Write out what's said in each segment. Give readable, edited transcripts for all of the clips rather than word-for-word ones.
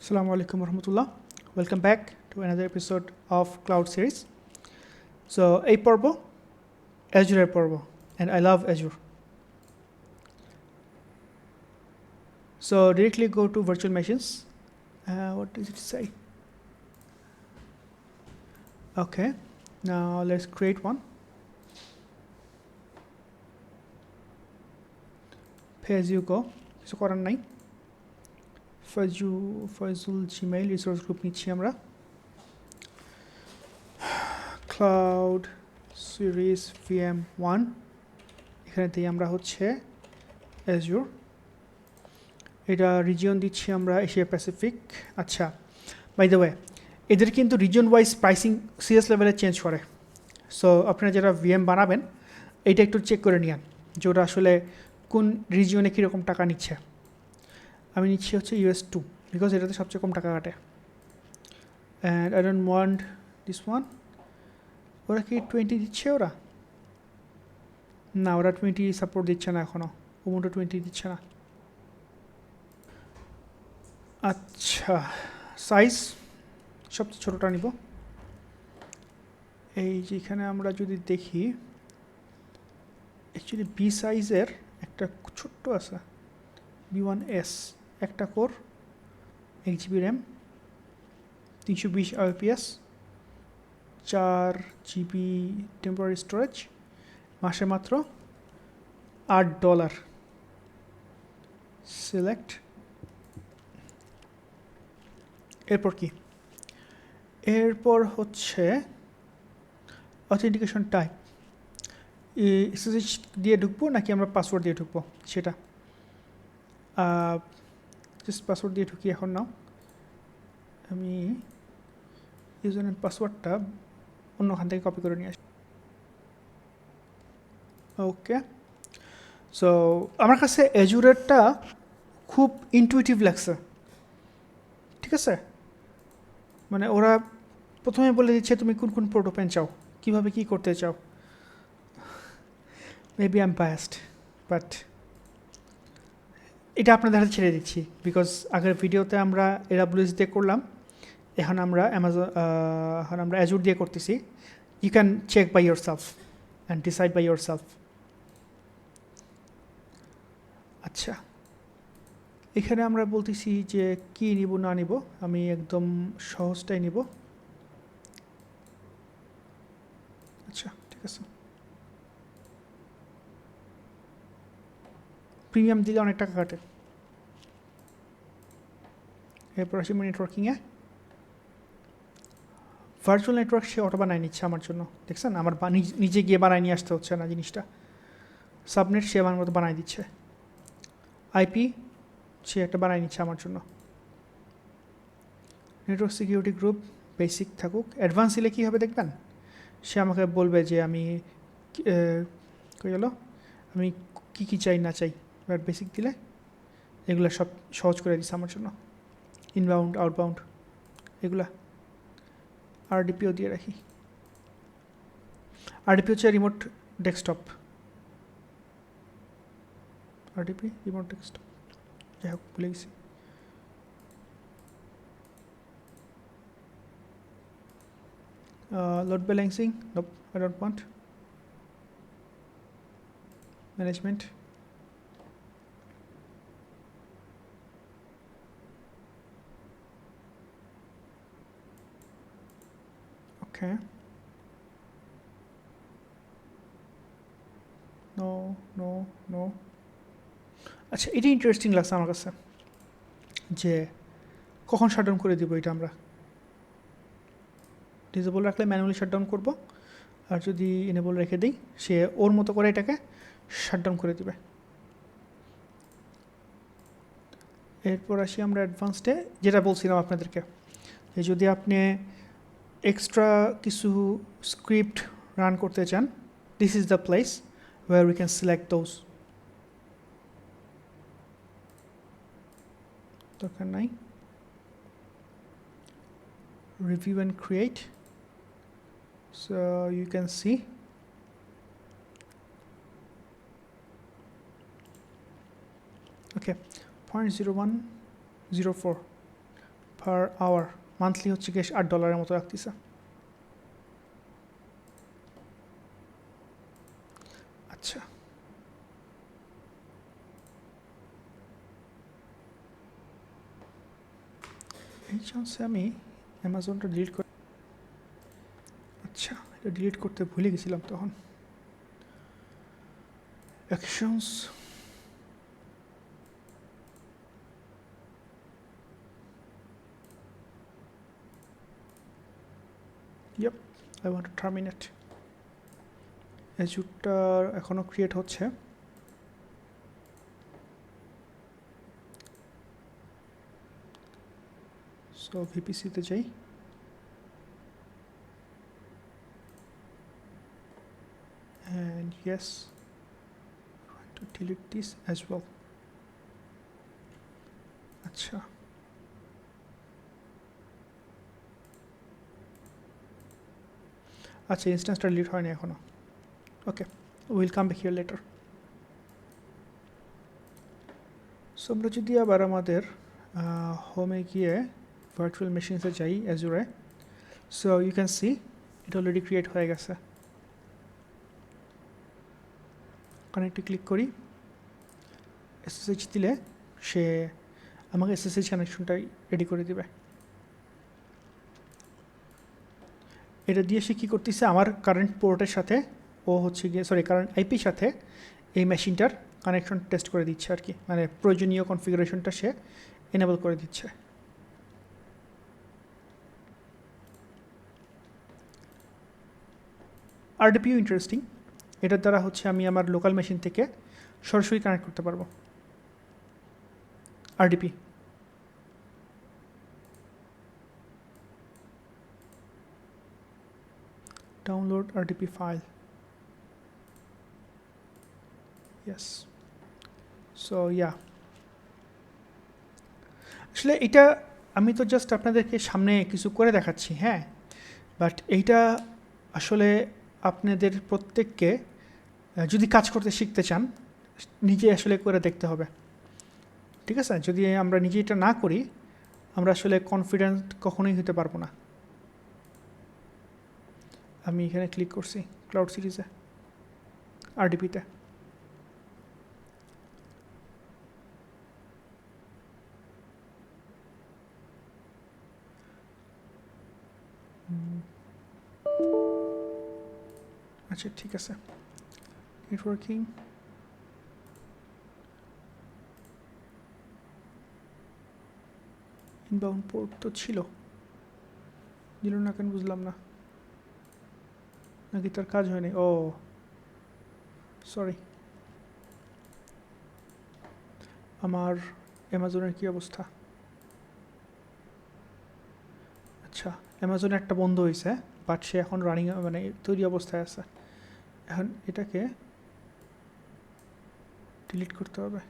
Assalamu alaikum warahmatullah. Welcome back to another episode of Cloud series. So, a purbo, Azure purbo, and I love Azure. So, directly go to virtual machines. What does it say? Okay, now let's create one. Pay as you go. So, করার নাই. Fazul Gmail resource group নিচ্ছি আমরা. Cloud series VM1 এখানে দিয়ে আমরা হচ্ছে Azure এটা region দিচ্ছি আমরা এশিয়া প্যাসিফিক আচ্ছা বাই দ্য ওয়ে এদের কিন্তু রিজন ওয়াইজ প্রাইসিং সিরিয়াস লেভেলে চেঞ্জ করে সো আপনারা যারা ভিএম বানাবেন এইটা একটু চেক করে নিন যে ওরা আসলে কোন রিজিয়নে কীরকম টাকা নিচ্ছে আমি নিচ্ছি হচ্ছে US2 বিকজ এটাতে সবচেয়ে কম টাকা কাটে and I don't want this one ওরা কি 20 দিচ্ছে ওরা না ওরা 20 সাপোর্ট দিচ্ছে না এখনও উবুন্টু 20 দিচ্ছে না আচ্ছা সাইজ সবচেয়ে ছোটোটা নিব এই যেখানে আমরা যদি দেখি অ্যাকচুয়ালি বি সাইজের একটা ছোট্ট আছে B1S একটা core 1GB RAM 320 IPS 4GB temporary storage মাসে মাত্র $8 সিলেক্ট এরপর কি এরপর হচ্ছে অথেন্টিকেশন টাইপ এসএসএইচ দিয়ে ঢুকবো নাকি আমরা পাসওয়ার্ড দিয়ে ঢুকবো সেটা জাস্ট পাসওয়ার্ড দিয়ে ঢুকি এখন নাও আমি ইউজার নেম পাসওয়ার্ডটা অন্যখান থেকে কপি করে নিয়ে আসি ওকে সো আমার কাছে অ্যাজুরেরটা খুব ইনটুইটিভ লাগছে ঠিক আছে মানে ওরা প্রথমে বলে দিচ্ছে তুমি কোন কোন পোর্ট ওপেন চাও কীভাবে কী করতে চাও maybe I am biased but এটা আপনাদের হাতে ছেড়ে দিচ্ছি বিকজ আগের ভিডিওতে আমরা AWS দিয়ে করলাম এখন আমরা অ্যাজুর দিয়ে করতেছি you can check by yourself and decide by yourself আচ্ছা এখানে আমরা বলতেছি যে কি নিব না নিব আমি একদম সহজটাই নিব আচ্ছা ঠিক আছে প্রিমিয়াম দিলে অনেক টাকা কাটে এরপর আসি নেটওয়ার্কিংয়ে ভার্চুয়াল নেটওয়ার্ক সে অটো বানায় নিচ্ছে আমার জন্য দেখছেন আমার নিজে গিয়ে বানায় নিয়ে আসতে হচ্ছে না জিনিসটা সাবনেট সে আমার মতো বানায় দিচ্ছে আইপি সে একটা বানায় নিচ্ছে আমার জন্য নেটওয়ার্ক সিকিউরিটি গ্রুপ বেসিক থাকুক অ্যাডভান্স দিলে কী হবে দেখবেন সে আমাকে বলবে যে আমি কী গেল আমি কী কী চাই না চাই এবার বেসিক দিলে এগুলো সব সহজ করে দিচ্ছে আমার জন্য ইনবাউন্ড আউটবাউন্ড এগুলা আরডিপিও দিয়ে রাখি আরডিপি হচ্ছে remote desktop RDP remote desktop যাই হোক ভুলে গেছি load balancing nope I don't want management okay no আচ্ছা এটা ইন্টারেস্টিং লাগছে আমার কাছে যে কখন শাটডাউন করে দিব এটা আমরা ডিসেবল রাখলে ম্যানুয়ালি শাটডাউন করব আর যদি এনেবল রেখে দিই সে ওর মতো করে এটাকে শাটডাউন করে দিবে এরপর আসি আমরা অ্যাডভান্সডে যেটা বলছিলাম আপনাদেরকে যে যদি আপনি এক্সট্রা কিছু স্ক্রিপ্ট রান করতে চান this is the place where we can select those দরকার নাই review and create so you can see okay 0.0104 per hour monthly হচ্ছে গিয়ে $8 মতো রাখতেছে। আচ্ছা, এই চান্সে আমি অ্যামাজনটা ডিলিট করে, আচ্ছা এটা ডিলিট করতে ভুলে গেছিলাম তখন। Actions, yep, I want to terminate. অ্যাজুরটা এখনো ক্রিয়েট হচ্ছে। সো ভিপিসিতে যাই, and yes, I want to delete this as well. আচ্ছা, আচ্ছা ইনস্ট্যান্সটা ডিলিট হয়নি এখনো। Okay, will come back here later. So আমরা যদি আবার আমাদের হোমে গিয়ে ভার্চুয়াল মেশিনসে যাই Azure, so you can see এটা অলরেডি ক্রিয়েট হয়ে গেছে। কানেক্টে ক্লিক করি, এসএসএইচ দিলে সে আমাকে এসএসএইচ কানেকশনটাই রেডি করে দিবে। এটা দিয়ে সে কী করতেছে, আমার কারেন্ট পোর্টের সাথে ও হচ্ছে গিয়ে কারেন্ট আইপির সাথে এই মেশিনটার কানেকশন টেস্ট করে দিচ্ছে আর কি, মানে প্রয়োজনীয় কনফিগারেশনটা সে এনেবল করে দিচ্ছে। আরডিপিও ইন্টারেস্টিং, এটার দ্বারা হচ্ছে আমি আমার লোকাল মেশিন থেকে সরাসরি কানেক্ট করতে পারবো। RDP download RDP file. Yes. So yeah. আসলে এটা আমি তো জাস্ট আপনাদেরকে সামনে কিছু করে দেখাচ্ছি, হ্যাঁ, বাট এইটা আসলে আপনাদের প্রত্যেককে যদি কাজ করতে শিখতে চান নিজে আসলে করে দেখতে হবে, ঠিক আছে? যদি আমরা নিজে এটা না করি আমরা আসলে কনফিডেন্ট কখনোই হতে পারবো না। আমি এখানে ক্লিক করছি ক্লাউড সিরিজে, আরডিপিতে। আচ্ছা ঠিক আছে, নেটওয়ার্কিং, ইনবাউন্ড পোর্ট তো ছিল, দিল না কেন বুঝলাম না, নাকি তার কাজ হয়নি? ও সরি। আমার অ্যামাজনের কি অবস্থা? আচ্ছা, অ্যামাজনে একটা বন্ধ হয়েছে, বাট সে এখন রানিং মানে তৈরি অবস্থায় আছে। এখন এটাকে ডিলিট করতে হবে।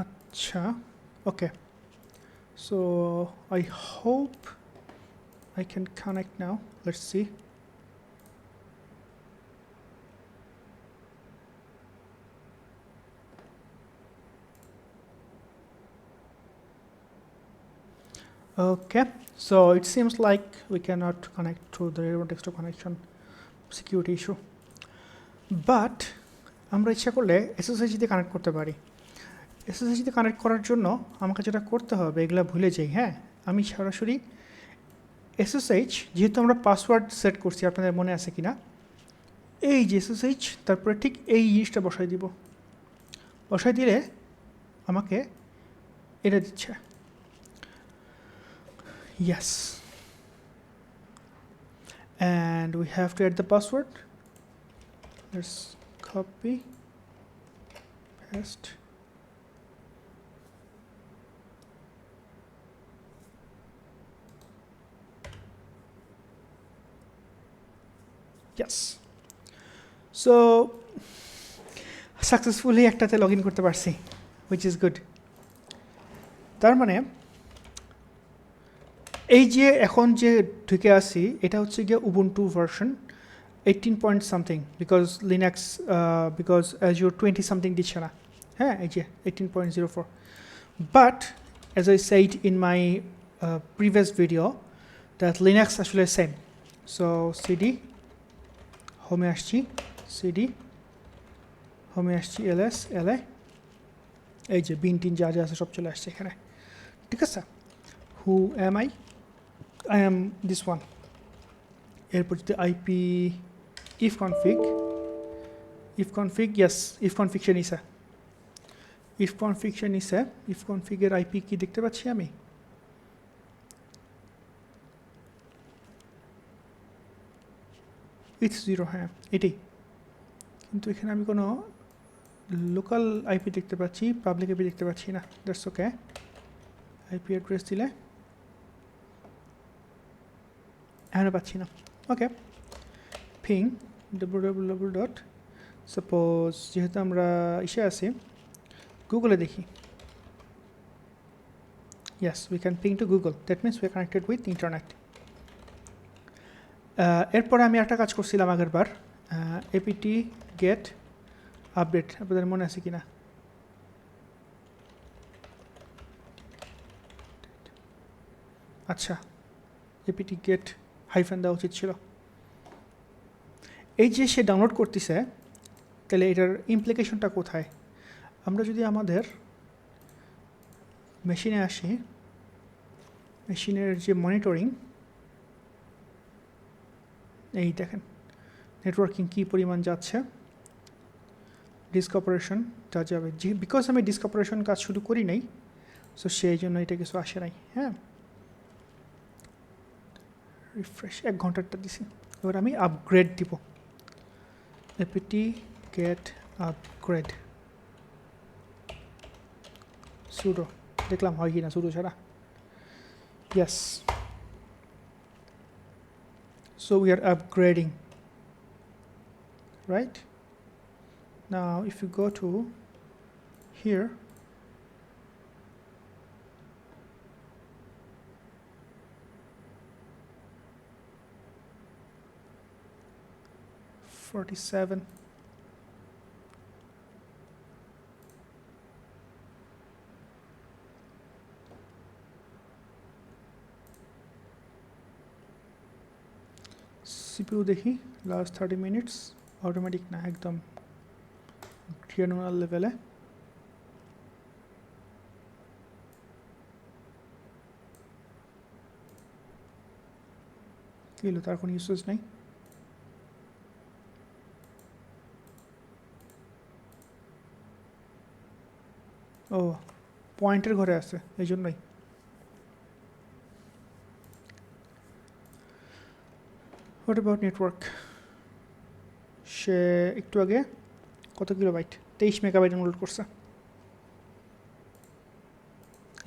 আচ্ছা, ওকে, so I hope I can connect now. Let's see. Okay, so it seems like we cannot connect to the remote desktop connection, security issue, but আমরা ইচ্ছা করলে এসএসএইচ দিয়ে কানেক্ট করতে পারি। এসএসএইচ দিয়ে কানেক্ট করার জন্য আমাকে যেটা করতে হবে এগুলো ভুলে যাই, হ্যাঁ, আমি সরাসরি এসএসএইচ, যেহেতু আমরা পাসওয়ার্ড সেট করছি, আপনাদের মনে আছে কিনা, এই যে এসএসএইচ তারপরে ঠিক এই জিনিসটা বসাই দিব, বসাই দিলে আমাকে এটা দিচ্ছে। Yes, and we have to add the password. Let's copy, paste. Yes, so successfully একটাতে লগ ইন করতে পারছি, which is good. তার মানে এই যে এখন যে ঢুকে আসি এটা হচ্ছে গিয়ে Ubuntu version 18 point something because Azure 20 something দিচ্ছে না হ্যাঁ এই যে 18.04 but as I said in my previous video that Linux আসলে সেম সো cd হোমে আসছি cd হোমে আসছি ls la এই যে বিন টিন যা যা আছে সব চলে আসছে এখানে ঠিক আছে who am I am this one এরপর যদি ip if config yes if configuration is a if configuration is a if config এর ip কি দেখতে পাচ্ছি আমি it's 0 হ্যাঁ এটাই কিন্তু এখানে আমি কোনো লোকাল আইপি দেখতে পাচ্ছি পাবলিক আইপি দেখতে পাচ্ছি না দ্যাটস ওকে আইপি অ্যাড্রেস দিলে এখানে পাচ্ছি না ওকে পিং www ডট সাপোজ যেহেতু আমরা ইসে আছি গুগলে দেখি yes we can ping to Google that means we are connected with internet এরপরে আমি একটা কাজ করছিলাম আগের বার apt get আপডেট আপনাদের মনে আছে কিনা আচ্ছা apt get হাইফেন দেওয়া উচিত ছিল এই যে সে ডাউনলোড করতেছে তাহলে এটার ইমপ্লিকেশনটা কোথায় আমরা যদি আমাদের মেশিনে আসি মেশিনের যে মনিটরিং এই দেখেন নেটওয়ার্কিং কী পরিমাণ যাচ্ছে ডিস্ক অপারেশন যা যাবে যে বিকজ আমি ডিস্ক অপারেশন কাজ শুরু করি নাই সো সেই জন্য এটা কিছু আসে নাই হ্যাঁ রিফ্রেশ 1 ঘন্টারটা দিছি এবার আমি আপগ্রেড দিব apt get upgrade sudo দেখলাম হয় কি না sudo ছাড়া yes so we are upgrading right now if you go to here (47) CPU দেখি last 30 minutes automatic না একদম গ্রানুলার লেভেলে কি হলো তার কোনো ইউসেজ নাই ও পয়েন্টের ঘরে আছে এই জন্যই হোয়াট অ্যাবাউট নেটওয়ার্ক সে একটু আগে কত কিলোবাইট 23 মেগাবাইট ডাউনলোড করছে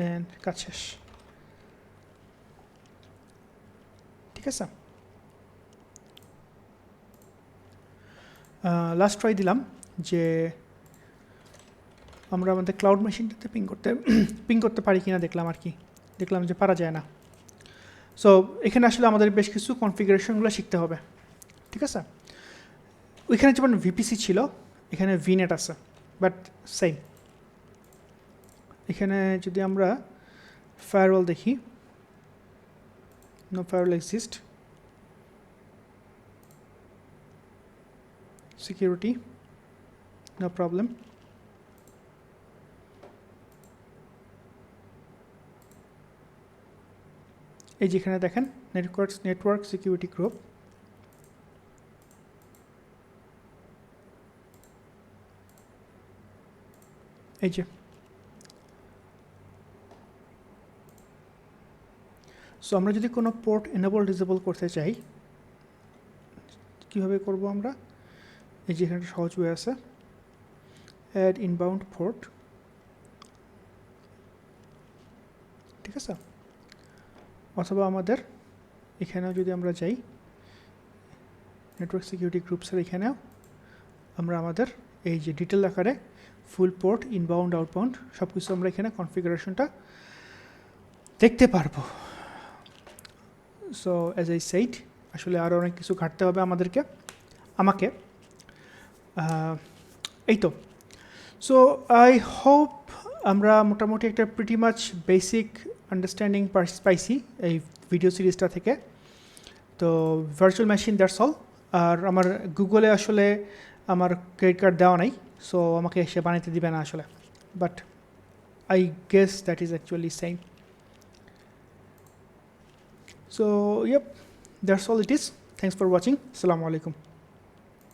এন্ড কাজ শেষ ঠিক আছে লাস্ট ট্রাই দিলাম যে আমরা আমাদের ক্লাউড মেশিনটাতে পিং করতে পারি কিনা দেখলাম আর কি দেখলাম যে পারা যায় না সো এখানে আসলে আমাদের বেশ কিছু কনফিগারেশনগুলো শিখতে হবে ঠিক আছে ওইখানে যেমন ভিপিসি ছিল এখানে ভিনেট আছে বাট সেম এখানে যদি আমরা ফায়ারওয়াল দেখি no firewall exist security no problem এই যেখানে দেখেন নেটওয়ার্ক সিকিউরিটি গ্রুপ এই যে সো আমরা যদি কোনো পোর্ট এনেবল ডিসেবল করতে চাই কিভাবে করব আমরা এই যে এখানে সহজ ওয়ে আছে অ্যাড ইনবাউন্ড পোর্ট ঠিক আছে অথবা আমাদের এখানেও যদি আমরা যাই নেটওয়ার্ক সিকিউরিটি গ্রুপসের এখানেও আমরা আমাদের এই যে ডিটেল আকারে ফুল পোর্ট ইনবাউন্ড আউটবাউন্ড সব কিছু আমরা এখানে কনফিগারেশনটা দেখতে পারবো সো অ্যাজ আই সেইড আসলে আরও অনেক কিছু ঘাটতে হবে আমাকে এই তো। সো আই হোপ আমরা মোটামুটি একটা প্রিটি মাচ বেসিক আন্ডারস্ট্যান্ডিং পাইছি এই ভিডিও সিরিজটা থেকে। তো ভার্চুয়াল মেশিন দ্যাটস অল। আর আমার গুগলে আসলে আমার ক্রেডিট কার্ড দেওয়া নাই, সো আমাকে এসে বানাইতে দিবে না আসলে, but I guess that is actually same. So ইয়েপ, that's all it is. Thanks for watching. আসসালামু আলাইকুম।